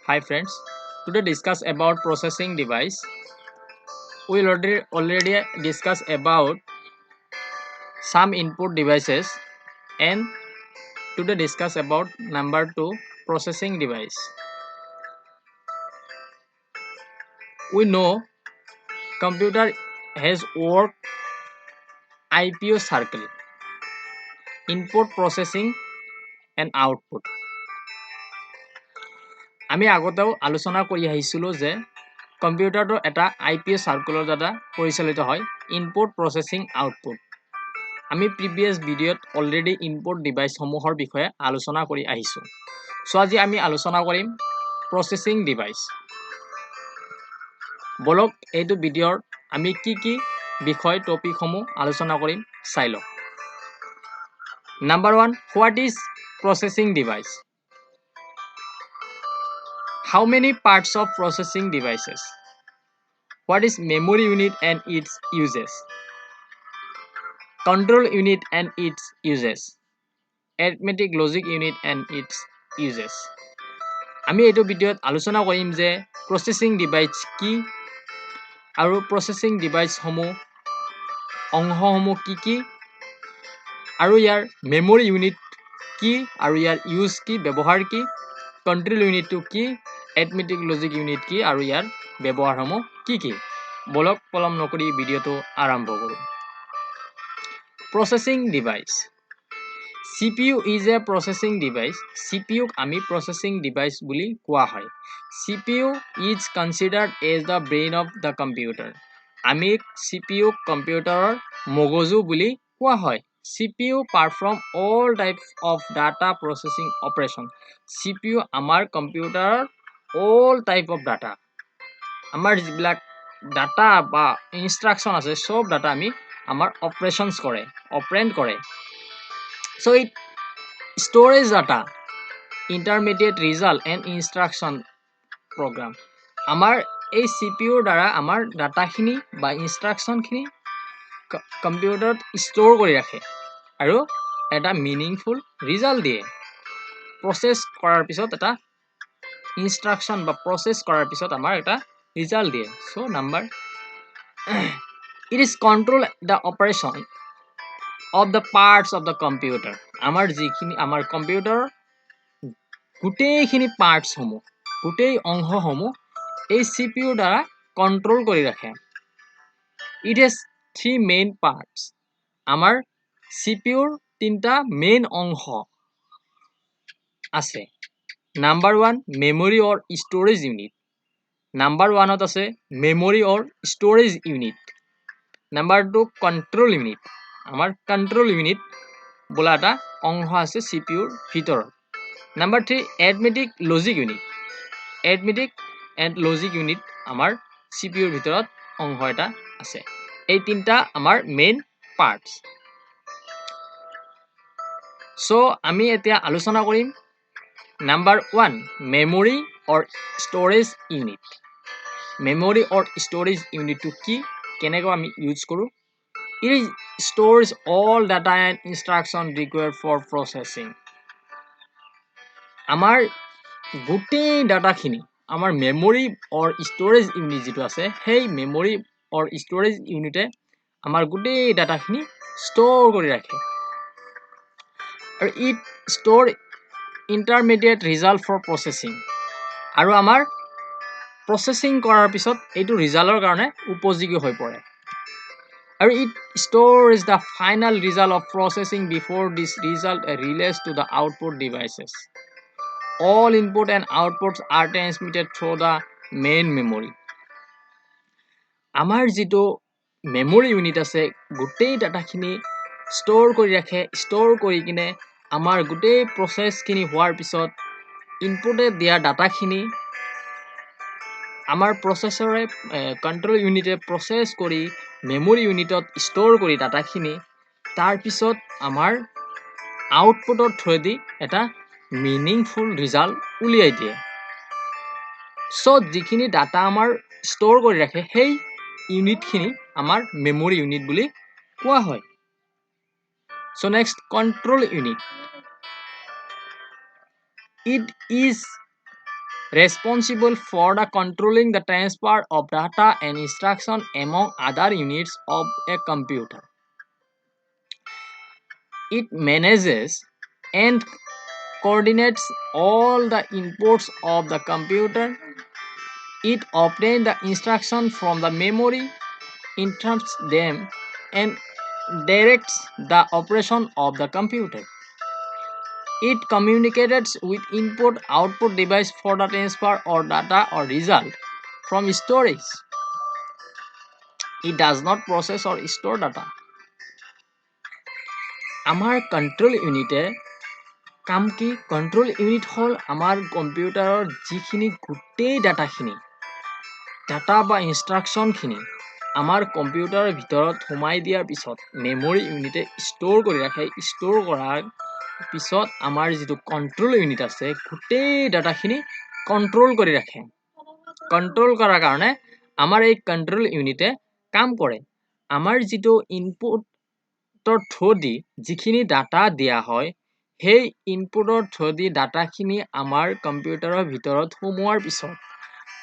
Hi friends, today discuss about processing device. We already discuss about some input devices and today discuss about number 2 processing device. We know computer has work IPO circle, input processing and output. আমি আগতেও আলোচনা কৰি আহিছিলোঁ যে কম্পিউটাৰটো এটা IPO সাৰ্কুলৰ দ্বাৰা পৰিচালিত হয় ইনপুট প্ৰসেসিং আউটপুট আমি প্ৰিভিয়াস ভিডিঅ'ত অলৰেডি ইনপুট ডিভাইসসমূহৰ বিষয়ে আলোচনা কৰি আহিছোঁ সো আজি আমি আলোচনা কৰিম প্ৰসেসিং ডিভাইস বলক এইটো ভিডিঅ'ৰ আমি কি বিষয় টপিকসমূহ আলোচনা কৰিম চাই লওক number 1 what is processing device How many parts of processing devices? What is memory unit and its uses? Control unit and its uses. Arithmetic logic unit and its uses. আমি এইটো ভিডিঅ'ত আলোচনা কৰিম যে প্ৰসেসিং ডিভাইস কি আৰু processing ডিভাইসসমূহ অংশসমূহ কি আৰু ইয়াৰ মেমৰি ইউনিট কি আৰু ইয়াৰ ইউজ কি ব্যৱহাৰ কি কন্ট্ৰোল ইউনিটটো কি arithmetic logic unit কি আৰু ইয়াৰ ব্যৱহাৰসমূহ কি বলক পলম নকৰি ভিডিঅ'টো আৰম্ভ কৰো processing device CPU is a processing device CPU আমি processing device বুলি কোৱা হয় CPU is considered as the brain of the computer আমি CPU কম্পিউটাৰৰ মগজু বুলি কোৱা হয় CPU perform all types of data processing operation CPU আমাৰ কম্পিউটাৰৰ all type of data আমাৰ যিবিলাক data বা instruction আছে সব data আমি আমাৰ operations কৰে operand কৰে so it storage data intermediate result and instruction program আমাৰ এই CPU দ্বাৰা আমাৰ data খিনি বা instruction খিনি কম্পিউটাৰত store কৰি ৰাখে আৰু এটা meaningful result দিয়ে process কৰাৰ পিছত এটা instruction বা process কৰাৰ পিছত আমাৰ এটা result দিয়ে so number it is control the operation of the parts of the computer আমাৰ যিখিনি আমাৰ কম্পিউটাৰ গোটেইখিনি parts সমূহ গোটেই অংশসমূহ এই CPU দ্বাৰা কন্ট্ৰোল কৰি ৰাখে it has three main parts আমাৰ CPU ৰ তিনটা মেইন অংশ আছে Number 1 memory or storage unit Number 1 ত আছে memory or storage unit Number 2 control unit আমাৰ control unit বলা এটা অংশ আছে CPU ৰ ভিতৰত Number 3 arithmetic logic unit arithmetic and logic unit আমাৰ CPU ৰ ভিতৰত অংশ এটা আছে এই তিনটা আমাৰ মেইন পাৰ্টস সো আমি এতিয়া আলোচনা কৰিম Number 1 memory or storage unit memory or storage unit to কি কেনেকৈ আমি ইউজ কৰো it stores all data and instruction required for processing আমাৰ গোটেই ডাটা খিনি আমাৰ memory or storage unit যেটো আছে সেই memory or storage unit আমাৰ গোটেই ডাটা খিনি store কৰি ৰাখে আৰু it store intermediate result for processing আৰু আমাৰ processing কৰাৰ পিছত এইটো ৰিজাল্টৰ কাৰণে উপযোগী হৈ পৰে আৰু it stores the final result of processing before this result relays to the output devices all input and outputs are transmitted through the main memory আমাৰ যেটো memory unit আছে গোটেই ডাটা খিনি store কৰি ৰাখে store কৰি কিনে আমাৰ গোটেই process খিনি হোৱাৰ পিছত ইনপুটে দিয়া ডাটা খিনি আমাৰ প্ৰসেসৰে কন্ট্ৰোল ইউনিটে প্ৰসেস কৰি মেমৰি ইউনিটত ষ্ট'ৰ কৰি ডাটা খিনি তাৰ পিছত আমাৰ আউটপুটৰ থ্ৰুদি এটা মিনিংফুল ৰিজাল্ট উলিয়াই দিয়ে সো যিখিনি ডাটা আমাৰ ষ্ট'ৰ কৰি ৰাখে সেই ইউনিট খিনি আমাৰ মেমৰি ইউনিট বুলি কোৱা হয় so next control unit it is responsible for the controlling the transfer of data and instruction among other units of a computer. It manages and coordinates all the inputs of the computer. It obtains the instruction from the memory, interprets them, and directs the operation of the computer. It communicates with input-output device for the transfer or data or result from storage. It does not process or store data. আমাৰ control ইউনিটে কাম কি control unit হল আমাৰ কম্পিউটাৰৰ যিখিনি গোটেই data বা ইনষ্ট্ৰাকশ্যনখিনি আমাৰ কম্পিউটাৰৰ ভিতৰত সোমাই দিয়াৰ পিছত মেমৰি ইউনিটে ষ্ট'ৰ কৰি ৰাখে ষ্ট'ৰ কৰাৰ পিছত আমাৰ যিটো কন্ট্ৰোল ইউনিট আছে গোটেই ডাটাখিনি কন্ট্ৰোল কৰি ৰাখে কন্ট্ৰোল কৰাৰ কাৰণে আমাৰ এই কন্ট্ৰোল ইউনিটে কাম কৰে আমাৰ যিটো ইনপুটৰ থ্ৰু দি যিখিনি ডাটা দিয়া হয় সেই ইনপুটৰ থ্ৰু দি ডাটাখিনি আমাৰ কম্পিউটাৰৰ ভিতৰত সোমোৱাৰ পিছত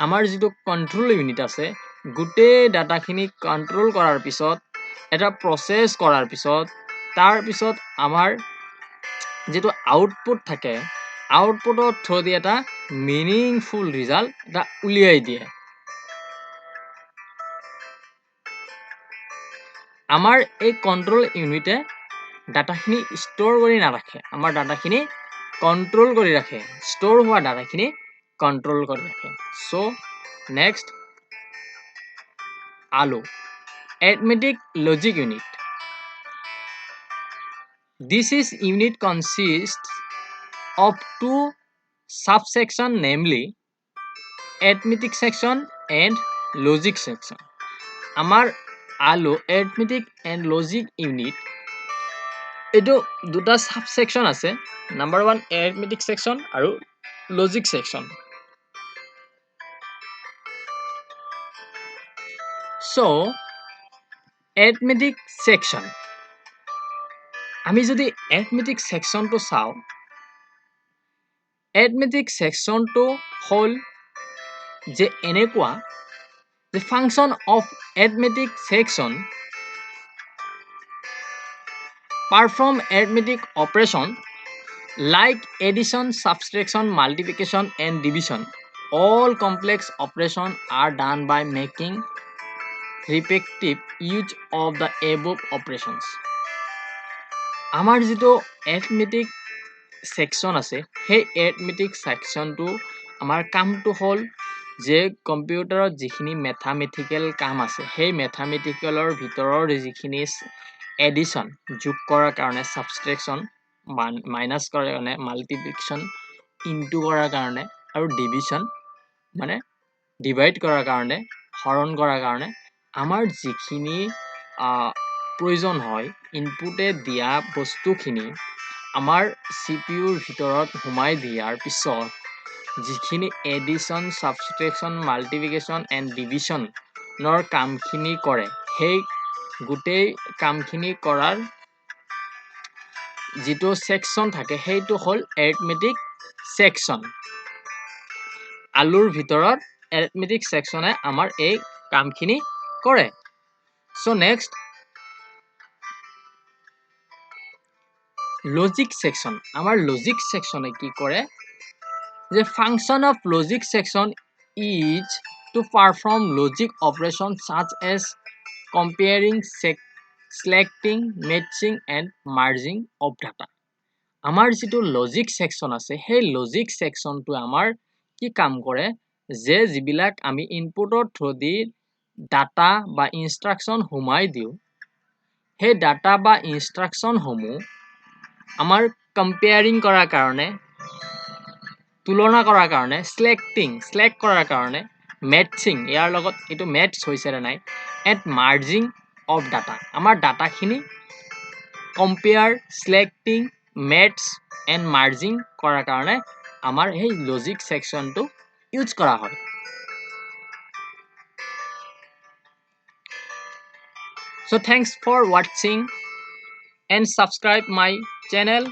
আমাৰ যিটো কন্ট্ৰোল ইউনিট আছে গোটেই ডাটাখিনি কন্ট্ৰোল কৰাৰ পিছত এটা প্ৰসেস কৰাৰ পিছত তাৰ পিছত আমাৰ যেটো আউটপুট থাকে আউটপুটৰ থ্ৰু দি এটা মিনিংফুল ৰিজাল্ট এটা উলিয়াই দিয়ে আমাৰ এই কন্ট্ৰোল ইউনিটে ডাটাখিনি ষ্ট'ৰ কৰি নাৰাখে আমাৰ ডাটাখিনি কন্ট্ৰোল কৰি ৰাখে ষ্ট'ৰ হোৱা ডাটাখিনি কন্ট্ৰোল কৰি ৰাখে সো নেক্সট আলো arithmetic logic unit. This is unit consists of two subsection namely arithmetic section and logic section. আমাৰ আলো arithmetic and logic unit এটো দুটা সাবসেকশন আছে নাম্বাৰ 1 arithmetic section আৰু logic section so arithmetic section আমি যদি arithmetic section to চাও arithmetic section to হল যে এনেকুৱা the function of arithmetic section perform arithmetic operation like addition, subtraction, multiplication and division. All complex operations are done by making repetitive use of the above operations. আমাৰ যেটো arithmetic section আছে সেই arithmetic section to আমাৰ কামটো হল যে কম্পিউটাৰত যিখিনি mathematical কাম আছে সেই mathematicalৰ ভিতৰৰ যিখিনি addition যোগ কৰাৰ কাৰণে subtraction মাইনাস কৰাৰ কাৰণে মাল্টিপ্লিকেশন ইনটু কৰাৰ কাৰণে আৰু ডিভিশন মানে ডিভাইড কৰাৰ কাৰণে হৰণ কৰাৰ কাৰণে আমাৰ যিখিনি প্ৰয়োজন হয় ইনপুটে দিয়া বস্তুখিনি আমাৰ সিপিইউৰ ভিতৰত সোমাই দিয়াৰ পিছত যিখিনি এডিশন সাবট্ৰেকশন মাল্টিপ্লিকেশন এন্ড ডিভিশন নৰ কামখিনি কৰে সেই গোটেই কামখিনি কৰাৰ যেটো সেকশন থাকে সেইটো হল arithmetic section আলুৰ ভিতৰত arithmetic sectionে আমাৰ এই কামখিনি কৰে so next logic section আমাৰ logic sectionে কি কৰে the function of logic section is to perform logic operations such as comparing selecting matching and merging of data আমাৰ যেটো লজিক সেকশন আছে সেই লজিক সেকশনটো আমাৰ কি কাম কৰে যে যিবিলাক আমি ইনপুটৰ থ্ৰু দি ডাটা বা ইনষ্ট্ৰাকচন সোমাই দিও সেই ডাটা বা ইনষ্ট্ৰাকচন সমূহ আমাৰ কম্পেয়াৰিং কৰাৰ কাৰণে তুলনা কৰাৰ কাৰণে সিলেক্ট কৰাৰ কাৰণে ম্যাচিং ইয়াৰ লগত এটো ম্যাচ হৈছে নে নাই এট মাৰ্জিং অফ ডাটা আমাৰ ডাটাখিনি compare selecting match and merging কৰাৰ কাৰণে আমাৰ এই লজিক সেকশনটো ইউজ কৰা হয় so thanks for watching and subscribe my channel